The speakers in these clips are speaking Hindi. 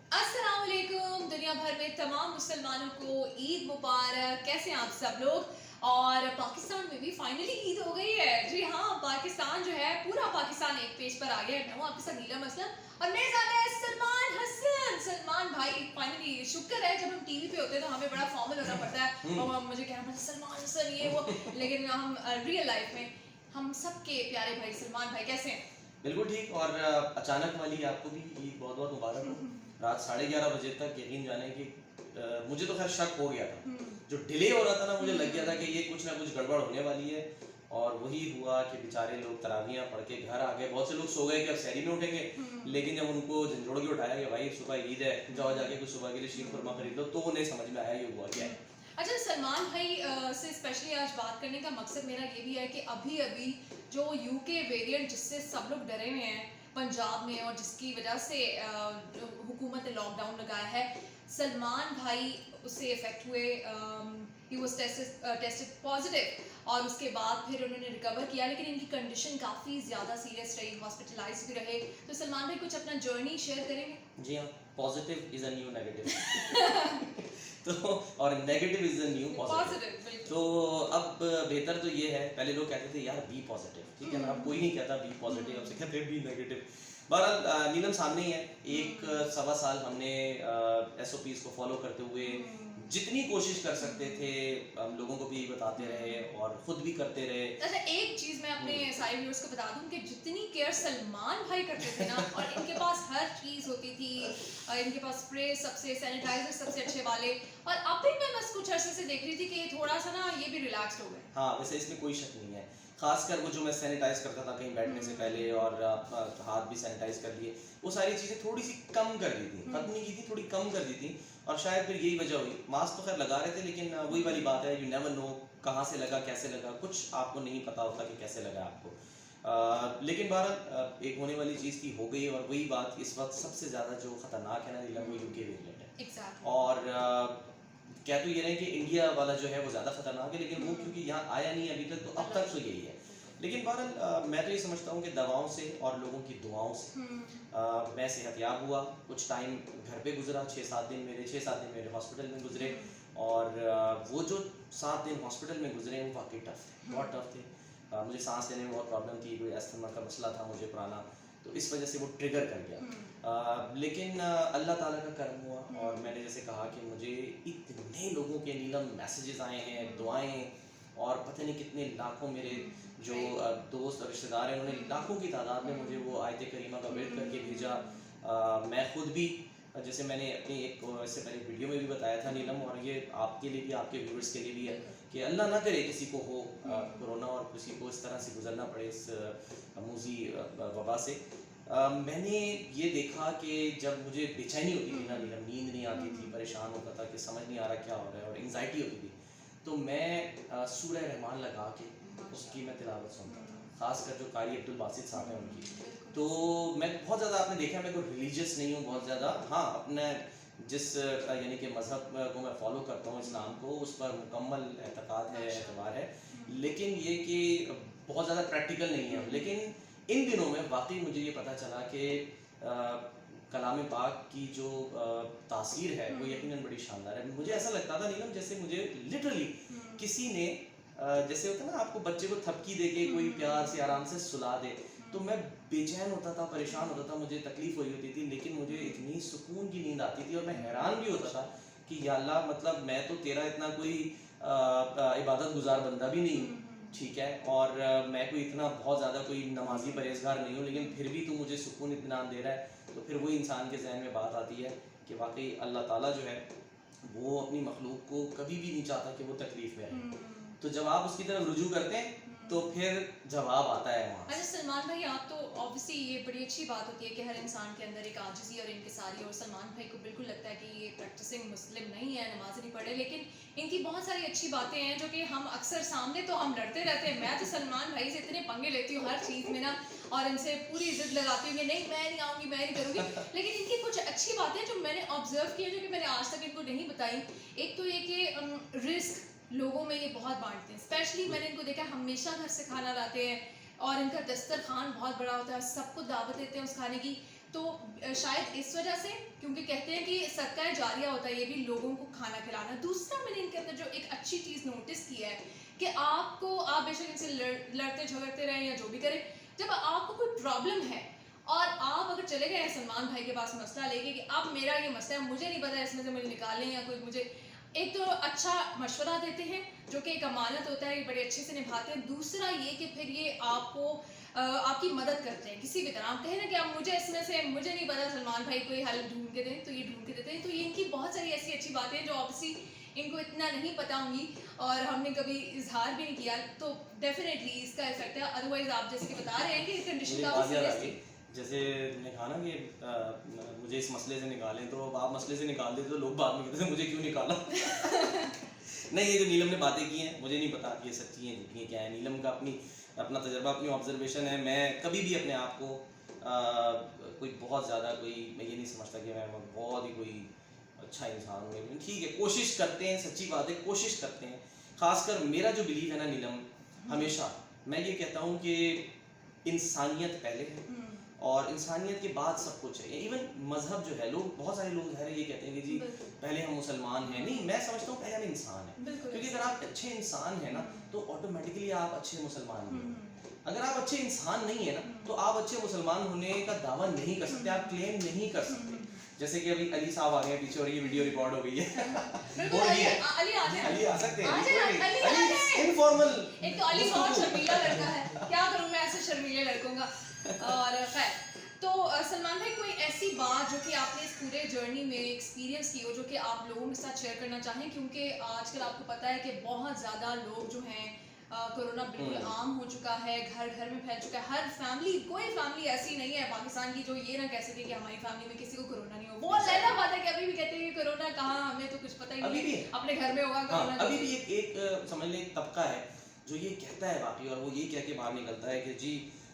अस्सलाम वालेकुम। दुनिया भर में तमाम मुसलमानों को ईद मुबारक। कैसे हैं आप सब लोग? और पाकिस्तान में भी फाइनली ईद हो गई है। जी हाँ, पाकिस्तान जो है पूरा पाकिस्तान एक पेज पर आ गया है। मैं हूँ आपके साथ नीलम असलम और मेरे साथ है सलमान हसन। सलमान भाई, फाइनली शुक्र है जब हम टीवी पे होते हैं तो हमें बड़ा फॉर्मल होना पड़ता है और मुझे कहना पड़ता है सलमान हसन ये वो, लेकिन हम रियल लाइफ में हम सबके प्यारे भाई सलमान भाई कैसे हैं? बिल्कुल ठीक। और अचानक वाली आपको भी ईद बहुत बहुत मुबारक हो। रात 11:30 बजे तक यकीन जाने कि मुझे तो खैर शक हो गया था। जो डिले हो रहा था ना, मुझे लग गया था कि ये कुछ ना कुछ गड़बड़ होने वाली है। और वही हुआ कि बेचारे लोग तरावियाँ पढ़ के घर आ गए। बहुत से लोग सो गए कि अब सहरी में उठेंगे, लेकिन जब उनको झंझोड़ के उठाया कि भाई सुबह ईद है, जाओ जाके कुछ सुबह के लिए शीर खुरमा खरीद लो, तो उन्हें समझ में आया ये हुआ क्या है। अच्छा सलमान भाई, से स्पेशली आज बात करने का मकसद मेरा ये भी है कि अभी अभी जो यूके वेरिएंट जिससे सब लोग डरे हुए हैं पंजाब में और जिसकी वजह से हुकूमत ने लॉकडाउन लगाया है, सलमान भाई उससे इफेक्ट हुए। ही वाज टेस्टेड पॉजिटिव और उसके बाद फिर उन्होंने रिकवर किया, लेकिन इनकी कंडीशन काफ़ी ज़्यादा सीरियस रही, हॉस्पिटलाइज भी रहे। तो सलमान भाई कुछ अपना जर्नी शेयर करेंगे? जी हाँ, positive is a new negative. तो और negative is the new positive. तो अब बेहतर तो ये है, पहले लोग कहते थे यार बी पॉजिटिव, ठीक है ना, अब कोई नहीं कहता बी पॉजिटिव, अब से कहते हैं बी नेगेटिव। बहरहाल नीलम सामने ही है। एक सवा साल हमने एसओपीज को फॉलो करते हुए जितनी कोशिश कर सकते थे हम लोगों को भी बताते रहे और खुद भी करते रहे। अच्छा, एक चीज मैं अपने सारे व्यूअर्स को बता दूं कि जितनी केयर सलमान भाई करते थे ना, और इनके पास हर चीज होती थी, और इनके पास स्प्रे सबसे, सैनिटाइजर सबसे अच्छे वाले, और अब भी मैं बस कुछ अरसे से देख रही थी कि थोड़ा सा ना ये भी रिलैक्स्ड हो गए। हाँ, वैसे इसमें कोई शक नहीं है। खासकर वो जो मैं सैनिटाइज करता था कहीं बैठने से पहले, और हाथ भी सैनिटाइज कर लिए, वो सारी चीज़ें थोड़ी सी कम कर दी थी, खत्म नहीं की थी, थोड़ी कम कर दी थी। और शायद फिर यही वजह हुई। मास्क तो खैर लगा रहे थे, लेकिन वही वाली बात है, यू नेवर नो कहाँ से लगा, कैसे लगा, कुछ आपको नहीं पता होता कि कैसे लगा आपको। लेकिन बहरहाल एक होने वाली चीज़ थी, हो गई। और वही बात, इस वक्त सबसे ज़्यादा जो खतरनाक है ना नीलम, वो यूके वेरिएंट है। Exactly. और कह तो ये रहे कि इंडिया वाला जो है वो ज़्यादा खतरनाक है, लेकिन वो क्योंकि यहाँ आया नहीं अभी तक, तो अब तक तो यही है। लेकिन बहरहाल मैं तो ये समझता हूँ कि दवाओं से और लोगों की दुआओं से मैं सेहतयाब हुआ। कुछ टाइम घर पे गुजरा, 6-7 दिन मेरे, 6-7 दिन मेरे हॉस्पिटल में गुजरे। और वो जो 7 दिन हॉस्पिटल में गुजरे वो वाकई टफ थे, बहुत टफ थे। मुझे सांस लेने में बहुत प्रॉब्लम थी, कोई अस्थमा का मसला था मुझे पुराना, तो इस वजह से वो ट्रिगर कर गया। लेकिन अल्लाह ताला का करम हुआ, और मैंने जैसे कहा कि मुझे इतने लोगों के नीलम मैसेजेस आए हैं, दुआएं, और पता नहीं कितने लाखों मेरे जो दोस्त और रिश्तेदार हैं, उन्होंने लाखों की तादाद में मुझे वो आयत करीमा का वेट करके भेजा। मैं खुद भी, जैसे मैंने अपनी एक इससे पहले वीडियो में भी बताया था नीलम, और ये आपके लिए भी, आपके व्यूअर्स के लिए भी है कि अल्लाह ना करे किसी को हो कोरोना और किसी को इस तरह से गुजरना पड़े इस अमूजी वबा से। मैंने ये देखा कि जब मुझे बेचैनी होती थी ना नीलम, नींद नहीं आती थी, परेशान होता था कि समझ नहीं आ रहा क्या हो रहा है, और एंग्जाइटी होती थी, तो मैं सूरह रहमान लगा के उसकी मैं तिलावत सुनता था, खासकर जो कारी अब्दुल बासित साहब हैं उनकी। तो मैं बहुत ज़्यादा, आपने देखा मैं कोई रिलीजियस नहीं हूँ बहुत ज़्यादा, हाँ अपने जिस यानी कि मज़हब को मैं फॉलो करता हूँ, इस्लाम को, उस पर मुकम्मल एतक़ाद है, एतबार है, लेकिन ये कि बहुत ज़्यादा प्रैक्टिकल नहीं है। लेकिन इन दिनों में वाकई मुझे ये पता चला कि कलाम पाक की जो तासीर है वो यकीनन बड़ी शानदार है। मुझे ऐसा लगता था नीलम, जैसे मुझे लिटरली किसी ने जैसे होता है ना, आपको बच्चे को थपकी दे के कोई प्यार से आराम से सुला दे, तो मैं बेचैन होता था, परेशान होता था, मुझे तकलीफ हो रही होती थी, लेकिन मुझे इतनी सुकून की नींद आती थी, और मैं हैरान भी होता था कि या अल्लाह, मतलब मैं तो तेरा इतना कोई इबादत गुजार बंदा भी नहीं हूँ, ठीक है, और मैं कोई इतना बहुत ज़्यादा कोई नमाजी परहेजगार नहीं हूँ, लेकिन फिर भी तू मुझे सुकून इत्मीनान दे रहा है। तो फिर वही इंसान के जहन में बात आती है कि वाकई अल्लाह ताला जो है वो अपनी मखलूक को कभी भी नहीं चाहता कि वो तकलीफ में रहे। तो जब आप उसकी तरफ रुजू करते हैं तो फिर जवाब आता है वहाँ अच्छा से। सलमान भाई, आप तो ऑब्वियसली ये बड़ी अच्छी बात होती है कि हर इंसान के अंदर एक आजिज़ी और इनकिसारी, और सलमान भाई को बिल्कुल लगता है कि ये प्रैक्टिसिंग मुस्लिम नहीं है, नमाज नहीं पढ़े, लेकिन इनकी बहुत सारी अच्छी बातें हैं जो कि हम अक्सर सामने तो हम डरते रहते हैं। मैं तो सलमान भाई से इतने पंगे लेती हूँ हर चीज़ में ना, और इनसे पूरी जिद लगाती हूँ कि नहीं मैं नहीं आऊँगी, मैं नहीं करूँगी, लेकिन इनकी कुछ अच्छी बातें जो मैंने ऑब्जर्व की है, जो कि मैंने आज तक इनको नहीं बताई। एक तो ये कि रिस्क लोगों में ये बहुत बांटते हैं, स्पेशली मैंने इनको देखा हमेशा घर से खाना लाते हैं, और इनका दस्तरखान बहुत बड़ा होता है, सबको दावत देते हैं उस खाने की। तो तो शायद इस वजह से, क्योंकि कहते हैं कि सदका जारिया होता है ये भी लोगों को खाना खिलाना। दूसरा मैंने इनके अंदर जो एक अच्छी चीज़ नोटिस की है कि आप बेशक इनसे लड़ते झगड़ते रहें या जो भी करें, जब आपको कोई प्रॉब्लम है और आप अगर चले गए सलमान भाई के पास मसला लेके कि अब मेरा ये मसला है, मुझे नहीं पता इसमें से मुझे निकालें, या कोई मुझे एक तो अच्छा मशवरा देते हैं जो कि एक अमानत होता है, ये बड़े अच्छे से निभाते हैं। दूसरा ये कि फिर ये आपको आपकी मदद करते हैं किसी भी तरह। आप कहें ना कि अब मुझे इसमें से मुझे नहीं पता, सलमान भाई कोई हल ढूंढ के दें, तो ये ढूंढ के देते हैं। तो ये इनकी बहुत सारी ऐसी अच्छी बातें हैं जो ऑब्वियसली इनको इतना नहीं पता होंगी और हमने कभी इजहार भी नहीं किया, तो डेफिनेटली इसका इफेक्ट है। अदरवाइज आप जैसे कि बता रहे हैं कि कंडीशन का जैसे तुमने कहा ना कि मुझे इस मसले से निकालें, तो अब आप मसले से निकाल देते तो लोग बाद में कहते थे मुझे क्यों निकाला। नहीं, ये जो नीलम ने बातें की हैं मुझे नहीं पता कि ये सच्ची हैं झूठी हैं क्या है। नीलम का अपना तजर्बा, अपनी ऑब्जर्वेशन है। मैं कभी भी अपने आप को कोई बहुत ज़्यादा मैं ये नहीं समझता कि मैं बहुत ही कोई अच्छा इंसान हूँ। ठीक है, कोशिश करते हैं, सच्ची बात है, कोशिश करते हैं। खासकर मेरा जो बिलीव है ना नीलम, हमेशा मैं ये कहता हूँ कि इंसानियत पहले है और इंसानियत के बाद सब कुछ है। इवन मजहब जो है, बहुत सारे लोग ये कहते हैं कि जी पहले हम मुसलमान हैं। नहीं, मैं समझता हूँ पहले हम इंसान हैं, क्योंकि अगर आप अच्छे इंसान हैं ना तो ऑटोमेटिकली आप अच्छे मुसलमान भी हैं। अगर आप अच्छे इंसान नहीं है ना तो आप अच्छे मुसलमान होने का दावा नहीं कर सकते, आप क्लेम नहीं कर सकते। जैसे कि अभी अली साहब आ गए पीछे और ये वीडियो रिकॉर्ड हो गई है। अली आ सकते हैं इनफॉर्मल। एक तो अली बहुत शर्मीला लड़का है, क्या करूं मैं ऐसे शर्मीले लड़कों का। और खैर, तो सलमान भाई कोई ऐसी बात जो कि आपने इस पूरे जर्नी में एक्सपीरियंस की हो जो कि आप लोगों के साथ शेयर करना चाहें, क्योंकि आजकल आपको पता है कि बहुत ज़्यादा लोग जो हैं कोरोना बिल्कुल आम हो चुका है, घर घर में फैल चुका है। हर फैमिली, कोई फैमिली ऐसी नहीं है पाकिस्तान की जो ये ना कह सके कि हमारी फैमिली में किसी को कोरोना नहीं हो। बहुत लहरा बात है कि अभी भी कहते हैं कि कोरोना कहाँ, हमें तो कुछ पता ही नहीं है, अपने घर में होगा कोरोना। अभी भी एक समझ लें तबका है जो ये कहता है बाकी, और वो ये कह के बाहर निकलता है कि जी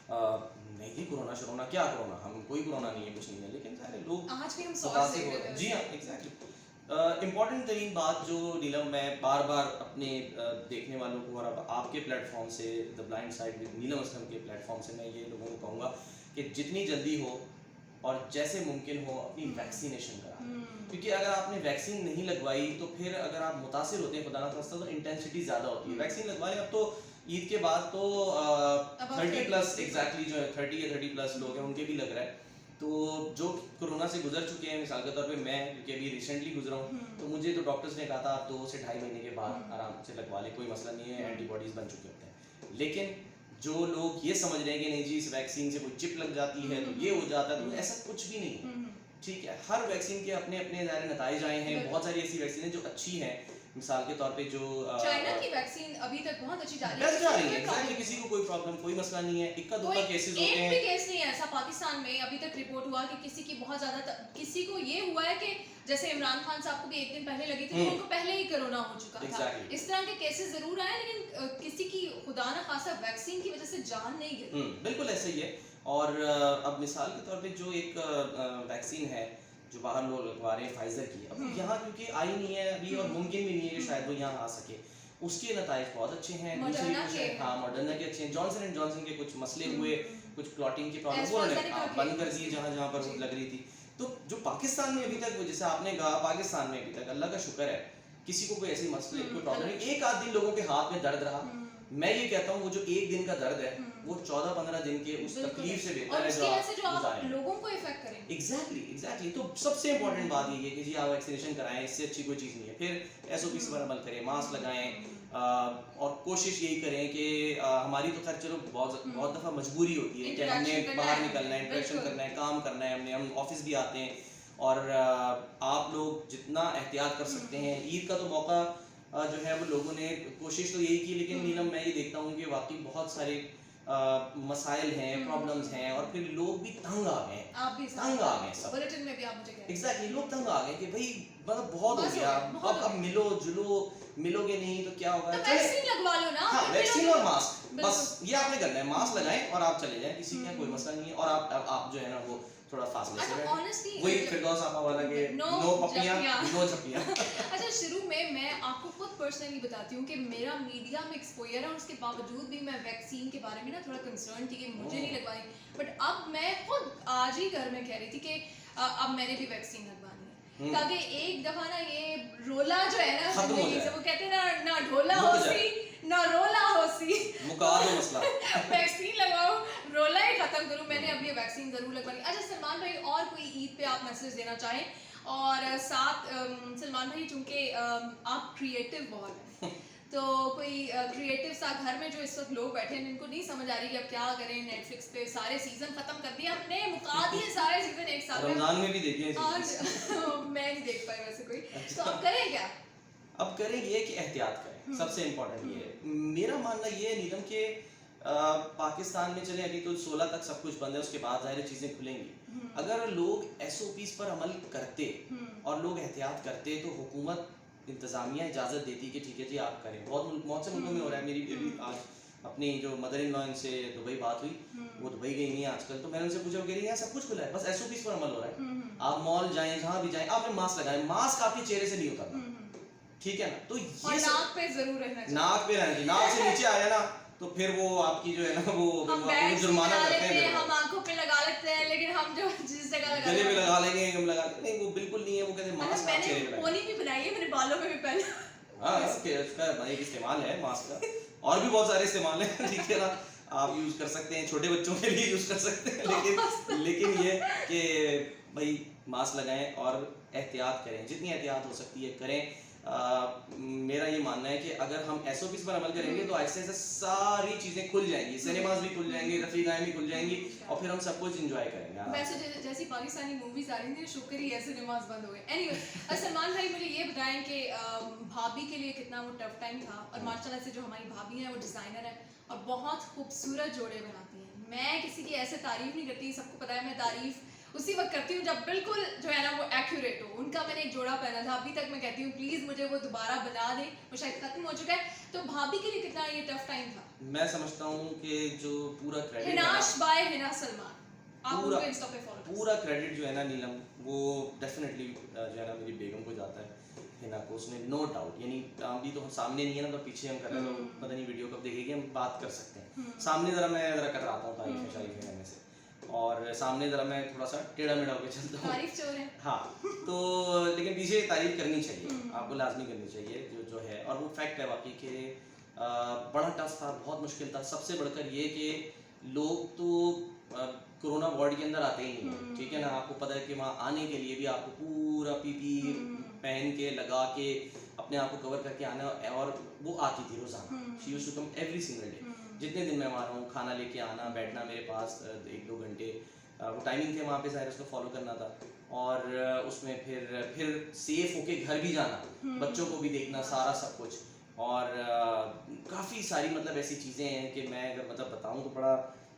नहीं जी कोरोना शरोना क्या कोरोना, हम कोई कोरोना नहीं है, कुछ नहीं है। लेकिन सारे लोग आज भी हम सॉस देख रहे हैं। जी हाँ, एग्जैक्टली। इम्पॉर्टेंट तरीन बात जो नीलम मैं बार बार अपने देखने वालों को और आपके प्लेटफॉर्म से, द ब्लाइंड साइड विद नीलम असलम के प्लेटफॉर्म से मैं ये लोगों को कहूँगा कि जितनी जल्दी हो और जैसे मुमकिन हो अपनी वैक्सीनेशन कराएं। क्योंकि अगर आपने वैक्सीन नहीं लगवाई तो फिर अगर आप मुतासिर होते हैं खुदा ना खास्ता तो इंटेंसिटी ज़्यादा होती है। वैक्सीन लगवा लें। अब तो ईद के बाद तो 30+ एग्जैक्टली जो है 30 या 30+ लोग हैं उनके भी लग रहा है। तो जो कोरोना से गुजर चुके हैं, मिसाल के तौर पे मैं क्योंकि अभी रिसेंटली गुजरा हूँ, तो मुझे तो डॉक्टर्स ने कहा था आप 2 से 2.5 महीने के बाद आराम से लगवा ले, कोई मसला नहीं है, एंटीबॉडीज बन चुके होते हैं। लेकिन जो लोग ये समझ रहे हैं कि नहीं जी इस वैक्सीन से कोई चिप लग जाती है तो ये हो जाता है, तो ऐसा कुछ भी नहीं है। ठीक है, हर वैक्सीन के अपने अपने ज़ाहिर नताइज आए हैं। बहुत सारी ऐसी वैक्सीन जो अच्छी हैं, मिसाल के तौर पे जो चाइना की वैक्सीन अभी तक बहुत अच्छी जा रही है, एग्जैक्टली, किसी को कोई प्रॉब्लम, कोई मसला नहीं है। इक्का दुक्का केसेस होते हैं, एक भी केस नहीं है ऐसा पाकिस्तान में अभी तक रिपोर्ट हुआ कि किसी की बहुत ज्यादा, किसी को ये हुआ है कि जैसे इमरान खान साहब को भी 1 दिन पहले लगी थी, उनको पहले ही कोरोना हो चुका था। इस तरह के केसेस जरूर आए, लेकिन किसी की खुदा ना खासा वैक्सीन की वजह से जान नहीं गई। बिल्कुल ऐसा ही है। और अब मिसाल के तौर पे जो एक वैक्सीन है जो बाहर लोग लगवा रहे हैं फाइजर की, अब यहाँ क्योंकि आई नहीं है अभी और मुमकिन भी नहीं है कि शायद वो यहाँ आ सके, उसके नताइज बहुत अच्छे हैं। दूसरी कुछ हाँ मॉडर्ना के अच्छे हैं। जॉनसन एंड जॉनसन के कुछ मसले हुए, कुछ क्लॉटिंग की प्रॉब्लम वो उन्होंने बंद कर दी जहाँ जहाँ पर लग रही थी। तो जो पाकिस्तान में अभी तक, जैसे आपने कहा, पाकिस्तान में अभी तक अल्लाह का शुक्र है किसी को कोई ऐसी मसले, कोई प्रॉब्लम नहीं। एक आध दिन लोगों के हाथ में दर्द रहा, मैं ये कहता हूँ वो जो 1 दिन का दर्द है वो 14-15 दिन के उस तकलीफ से बेहतर है जो आप लोगों को इफेक्ट करें। एग्जैक्टली। तो सबसे इम्पोर्टेंट बात ये है कि जी आप वैक्सीनेशन कराएं, इससे अच्छी कोई चीज़ नहीं है। फिर SOPs पर अमल करें, मास्क लगाएं और कोशिश यही करें कि हमारी तो खैर चलो बहुत दफ़ा मजबूरी होती है कि हमने बाहर निकलना है, इंटरेक्शन करना है, काम करना है, हम ऑफिस भी आते हैं। और आप लोग जितना एहतियात कर सकते हैं, ईद का तो मौका जो है वो लोगों ने कोशिश तो यही की, लेकिन नीलम मैं ये देखता हूँ कि वाकई बहुत सारे मसाइल हैं, प्रॉब्लम्स हैं, और फिर लोग भी तंग आ गए, तंग आ गए सब। बुलेटिन में भी आप मुझे कह रहे हैं एग्जैक्टली, लोग तंग आ गए कि भाई मतलब बहुत हो गया, अब मिलो जुलो, मिलोगे नहीं तो क्या होगा, तो वैक्सीन लगवा लो ना। हाँ, वैक्सीन और मास्क, बस ये आपने करना है। मास्क लगाएं और आप चले जाएं, किसी का कोई मसला नहीं है। और आप जो है ना वो थोड़ा फासले से ऑनेस्टली वही फिरदौस आपा वाला के नो पपियां नो छपियां। अच्छा शुरू में मैं आपको खुद पर्सनली बताती हूँ कि मेरा मीडिया में एक्सपोजर है और उसके बावजूद भी मैं वैक्सीन के बारे में ना थोड़ा कंसर्न थी कि मुझे नहीं लगवानी, बट अब मैं खुद आज ही घर में कह रही थी कि अब मैंने भी वैक्सीन लगवानी है, ताकि एक दफा ना ये रोला जो है ना जिंदगी से, वो कहते हैं ना ढोला होसी ना रोला होसी, मुका दो मसला। वैक्सीन लगाओ, रोला ही खत्म करूँ। मैंने अब ये वैक्सीन जरूर लगवानी। अच्छा सलमान भाई, और कोई ईद पे आप मैसेज देना चाहें? और साथ सलमान भाई, चूंकि आप क्रिएटिव बहुत हैं, तो कोई क्रिएटिव सा घर में जो इस वक्त लोग बैठे हैं जिनको नहीं समझ आ रही कि अब क्या करें, नेटफ्लिक्स पे सारे सीजन खत्म कर दिए हमने, मुका दिए सारे सीजन एक साथ में, रमजान में भी देखे आज मैं नहीं देख पाई वैसे कोई, तो अब करें क्या? अब करें ये कि एहतियात करें, सबसे इम्पोर्टेंट ये है। मेरा मानना ये है नीलम के पाकिस्तान में चले अभी तो 16 तक सब कुछ बंद है, उसके बाद ज़ाहिर चीज़ें खुलेंगी। अगर लोग SOPs पर अमल करते और लोग एहतियात करते तो हुकूमत इंतज़ामिया इजाज़त देती कि ठीक है जी आप करें। बहुत से मुल्कों में हो रहा है। मेरी अभी आज अपनी जो मदर इन लॉ से दुबई बात हुई, वो दुबई गई नहीं है आजकल, तो मैंने उनसे पूछा, वो कह रही है सब कुछ खुला है, बस SOPs पर अमल हो रहा है। आप मॉल जाएं, जहाँ भी जाएं, आपने मास्क लगाए, मास्क आपके चेहरे से नहीं उतरना, ठीक है ना? तो ये नाक पे जरूर रहना चाहिए, नाक पे रहना चाहिए। नाक से नीचे आया ना तो फिर वो आपकी जो है ना वो जुर्माना करते हैं, हम आंखों पे लगा लेते हैं, लेकिन हम जो जिस जगह गले पे लगा लेंगे, हम लगा नहीं, वो बिल्कुल नहीं है। वो कहते हैं मास्क आप चेहरे पे लगाएं। पोनी भी बनाई है, मेरे बालों में भी पहले। हाँ, उसका एक इस्तेमाल है मास्क का, और भी बहुत सारे इस्तेमाल हैं, ठीक है ना? आप यूज कर सकते हैं, छोटे बच्चों के लिए यूज कर सकते हैं, लेकिन ये कि भाई मास्क लगाएं और एहतियात करें, जितनी एहतियात हो सकती है करें। मेरा ये मानना है कि अगर हम SOPs पर अमल करेंगे तो ऐसे ऐसे सारी चीजें खुल जाएंगी, सिनेमाज भी खुल जाएंगे, रफीकाएं भी खुल जाएंगी, और फिर हम सब कुछ एंजॉय करेंगे। वैसे जैसी पाकिस्तानी मूवीज आ रही थी, शुक्र ही है सिनेमाज बंद हो गए। एनीवे, सलमान भाई मुझे ये बताएं कि भाभी के लिए कितना वो टफ टाइम था, और माशाल्लाह से जो हमारी भाभी हैं वो डिजाइनर है और बहुत खूबसूरत जोड़े बनाती हैं। मैं किसी की ऐसे तारीफ नहीं करती, सबको पता है मैं तारीफ उसी वक्त करती हूँ जब बिल्कुल जो है ना वो एक्यूरेट हो। उनका मैंने एक जोड़ा पहना था, अभी तक मैं कहती हूँ प्लीज मुझे वो दोबारा बना दें, वो शायद खत्म हो चुका है। तो भाभी के लिए कितना ये टफ टाइम था? मैं समझता हूँ कि जो पूरा क्रेडिट हिनाश बाय हिना सलमान, आप उनको इंस्टा पे फॉलो करें। पूरा क्रेडिट जो है ना नीलम, वो डेफिनेटली जो है ना मेरी बेगम को जाता है, हिना को। उसने नो डाउट, यानी अभी तो हम सामने नहीं है ना, तो पीछे हम कर रहे हैं, तो पता नहीं वीडियो कब देखेगी, हम बात कर सकते हैं। सामने जरा मैं जरा कर आता हूँ तारीफ शारीफ में से, और सामने जरा मैं थोड़ा सा टेढ़ा मेढ़ा होकर चलता हूँ, तारीफ चोर है। हाँ, तो लेकिन पीछे तारीफ करनी चाहिए, आपको लाजमी करनी चाहिए जो है, और वो फैक्ट है वाकई कि बड़ा टफ था, बहुत मुश्किल था। सबसे बढ़कर ये कि लोग तो कोरोना वार्ड के अंदर आते ही नहीं है, ठीक है ना? आपको पता है कि वहाँ आने के लिए भी आपको पूरा PPE पहन के लगा के अपने आप को कवर करके आना, और वो आती थी रोजाना, she used to come every single day. जितने दिन मैं वहाँ रहा हूँ, खाना लेके आना, बैठना मेरे पास 1-2 घंटे, वो टाइमिंग थे वहाँ पे, ज़ाहिर उसको फॉलो करना था, और उसमें फिर सेफ होके घर भी जाना, बच्चों को भी देखना, सारा सब कुछ। और काफ़ी सारी मतलब ऐसी चीज़ें हैं कि मैं अगर मतलब बताऊँ तो बड़ा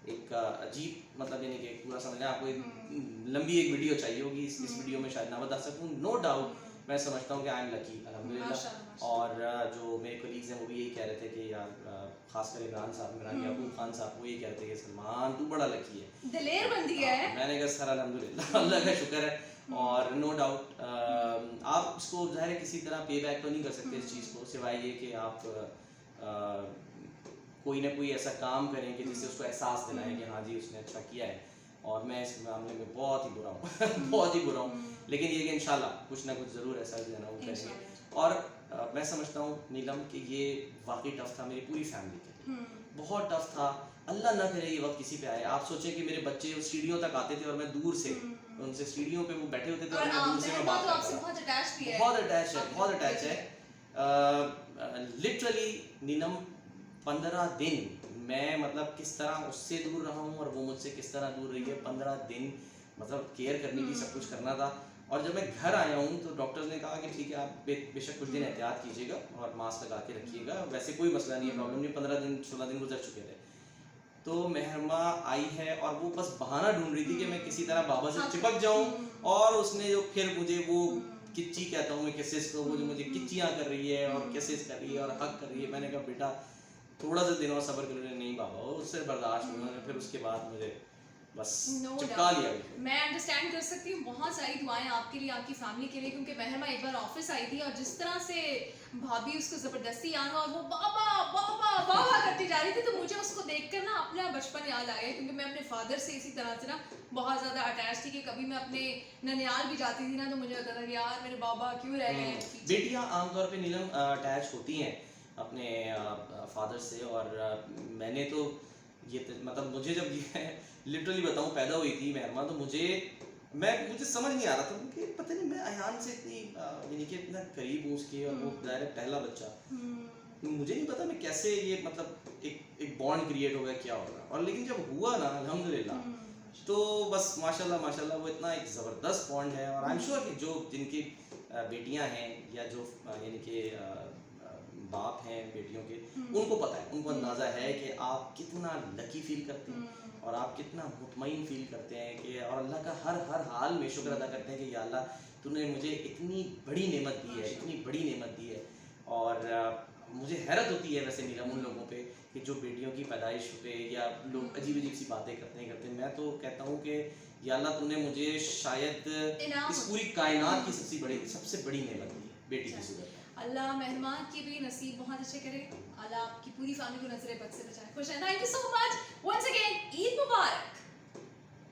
एक अजीब, मतलब यानी कि पूरा समझना, आपको एक लंबी एक वीडियो चाहिए होगी, इस वीडियो में शायद ना बता सकूँ। नो डाउट मैं समझता हूँ कि आई एम लकी, अल्हम्दुलिल्लाह। और जो मेरे कलीग्स हैं वो भी यही कह रहे थे कि यार, खासकर इमरान साहब, इमरान याकूब खान साहब, वो ये कह रहे थे कि सलमान तू बड़ा लकी है, दिलेर बन दिया है। मैंने कहा सर अल्हम्दुलिल्लाह, अल्लाह का शुक्र है। और नो डाउट आप इसको ज़ाहिर है किसी तरह पे बैक तो नहीं कर सकते इस चीज़ को, सिवाय ये कि आप कोई ना कोई ऐसा काम करें कि जिससे उसको एहसास दिलाएं कि हाँ जी उसने अच्छा किया है। और मैं इस मामले में बहुत ही बुरा हूँ बहुत ही बुरा हूँ, लेकिन ये कि इंशाल्लाह कुछ ना कुछ ज़रूर ऐसा जो है ना वो करेंगे। और मैं समझता हूँ नीलम कि ये वाकई टफ था मेरी पूरी फैमिली के लिए, बहुत टफ था। अल्लाह ना करे ये वक्त किसी पे आए। आप सोचें कि मेरे बच्चे उस सीढ़ियों तक आते थे और मैं दूर से उनसे सीढ़ियों पे वो बैठे होते थे और मैं दूर से मैं बात करता था। बहुत अटैच है लिटरली नीलम। 15 दिन मैं मतलब किस तरह उससे दूर रहा हूँ और वो मुझसे किस तरह दूर रही है। 15 दिन मतलब केयर करने की, सब कुछ करना था। और जब मैं घर आया हूँ तो डॉक्टर्स ने कहा कि ठीक है आप बेशक कुछ दिन एहतियात कीजिएगा और मास्क लगा के रखिएगा, वैसे कोई मसला नहीं है, प्रॉब्लम नहीं। 15 दिन 16 दिन गुजर चुके थे। तो मेहरमा आई है और वो बस बहाना ढूंढ रही थी कि मैं किसी तरह बाबा से चिपक जाऊं, और उसने जो फिर मुझे वो किच्ची कहता हूँ मैं किसेस को, वो जो मुझे किच्चियाँ कर रही है और किसेस कर रही है और हक कर रही है। मैंने कहा बेटा थोड़ा सा दिन और सब्र कर रहे, नहीं बाबा वो उससे बर्दाश्त हुआ। फिर उसके बाद मुझे बस No चिपका doubt. लिया बिल्कुल। मैं अंडरस्टैंड कर सकती हूँ, बहुत सारी दुआएं आपके लिए, आपकी फैमिली के लिए, क्योंकि महरमा एक बार ऑफिस आई थी और जिस तरह से भाभी उसको जबरदस्ती आना और वो बाबा बाबा बाबा करती जा रही थी, तो मुझे उसको देखकर ना अपना बचपन याद आ गया, क्योंकि मैं अपने फादर से इसी तरह से ना बहुत ज़्यादा अटैच थी कि कभी मैं अपने ननियाल भी जाती थी ना तो मुझे होता था कि यार मेरे बाबा क्यों रह गए पीछे। बेटियां आमतौर पे नीलम अटैच होती हैं अपने फादर से, और मैंने तो मतलब मुझे जब ये लिटरली बताऊं पैदा हुई थी मेहरमा, तो मुझे समझ नहीं आ रहा था कि पता नहीं मैं अयान से इतनी यानी कि इतना करीब हूँ उसके, और वो डायरेक्ट पहला बच्चा, मुझे नहीं पता मैं कैसे ये मतलब एक बॉन्ड क्रिएट हो गया, क्या होगा। और लेकिन जब हुआ ना अल्हम्दुलिल्लाह, तो बस माशाल्लाह माशाल्लाह वो इतना एक ज़बरदस्त बॉन्ड है। और आई एम श्योर कि जो जिनकी बेटियां हैं या जो यानी कि बाप हैं बेटियों के, उनको पता है, उनको अंदाज़ा है कि आप कितना लकी फील करते हैं और आप कितना मुतमईन फील करते हैं कि, और अल्लाह का हर हर हाल में शुक्र अदा करते हैं कि या अल्लाह तूने मुझे इतनी बड़ी नेमत दी है, इतनी बड़ी नेमत दी है। और मुझे हैरत होती है वैसे नीलम उन लोगों पे कि जो बेटियों की पैदाइश पे या लोग अजीब अजीब सी बातें करते हैं। मैं तो कहता हूँ कि या अल्लाह तूने मुझे शायद इस पूरी कायनात की सबसे बड़ी नेमत दी है बेटी की सूरत में। अल्लाह मेहमान की भी नसीब बहुत अच्छे करे, अल्लाह आपकी पूरी फैमिली को नजर बद से बचाए, खुश है। Thank you so much once again, Eid Mubarak.